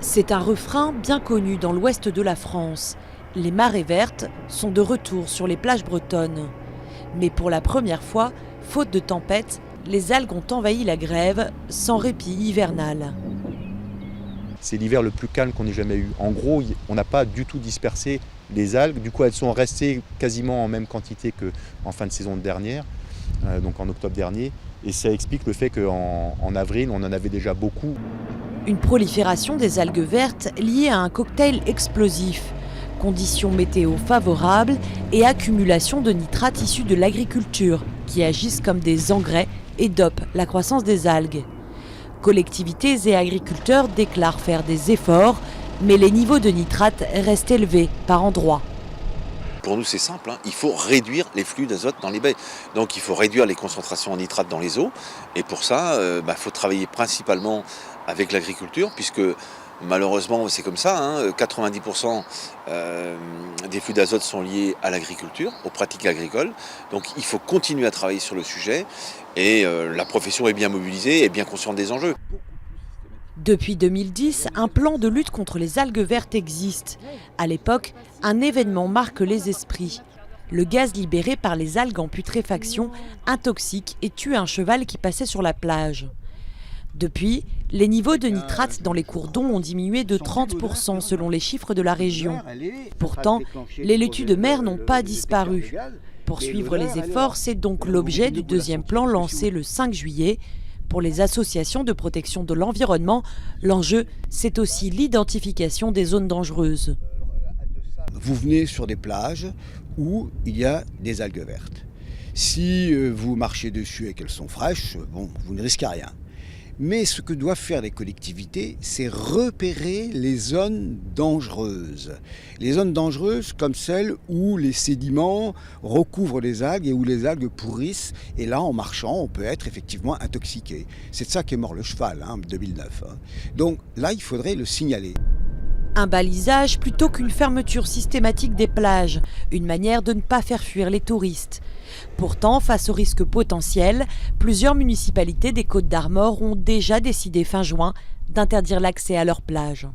C'est un refrain bien connu dans l'ouest de la France. Les marées vertes sont de retour sur les plages bretonnes. Mais pour la première fois, faute de tempête, les algues ont envahi la Grève sans répit hivernal. C'est l'hiver le plus calme qu'on ait jamais eu. En gros, on n'a pas du tout dispersé les algues. Du coup, elles sont restées quasiment en même quantité qu'en fin de saison dernière, donc en octobre dernier. Et ça explique le fait qu'en avril, on en avait déjà beaucoup. Une prolifération des algues vertes liée à un cocktail explosif. Conditions météo favorables et accumulation de nitrates issus de l'agriculture qui agissent comme des engrais et dopent la croissance des algues. Collectivités et agriculteurs déclarent faire des efforts, mais les niveaux de nitrates restent élevés par endroits. Pour nous, c'est simple, il faut réduire les flux d'azote dans les baies. Donc il faut réduire les concentrations en nitrates dans les eaux. Et pour ça, faut travailler principalement avec l'agriculture, puisque malheureusement, c'est comme ça, 90% des flux d'azote sont liés à l'agriculture, aux pratiques agricoles. Donc il faut continuer à travailler sur le sujet. Et la profession est bien mobilisée et bien consciente des enjeux. Depuis 2010, un plan de lutte contre les algues vertes existe. À l'époque, un événement marque les esprits. Le gaz libéré par les algues en putréfaction intoxique et tue un cheval qui passait sur la plage. Depuis, les niveaux de nitrates dans les cours d'eau ont diminué de 30% selon les chiffres de la région. Pourtant, les laitues de mer n'ont pas disparu. Poursuivre les efforts, c'est donc l'objet du deuxième plan lancé le 5 juillet. Pour les associations de protection de l'environnement, l'enjeu, c'est aussi l'identification des zones dangereuses. Vous venez sur des plages où il y a des algues vertes. Si vous marchez dessus et qu'elles sont fraîches, vous ne risquez rien. Mais ce que doivent faire les collectivités, c'est repérer les zones dangereuses. Les zones dangereuses comme celles où les sédiments recouvrent les algues et où les algues pourrissent. Et là, en marchant, on peut être effectivement intoxiqué. C'est de ça qu'est mort le cheval, en 2009. Donc là, il faudrait le signaler. Un balisage plutôt qu'une fermeture systématique des plages, une manière de ne pas faire fuir les touristes. Pourtant, face aux risques potentiels, plusieurs municipalités des Côtes d'Armor ont déjà décidé fin juin d'interdire l'accès à leurs plages.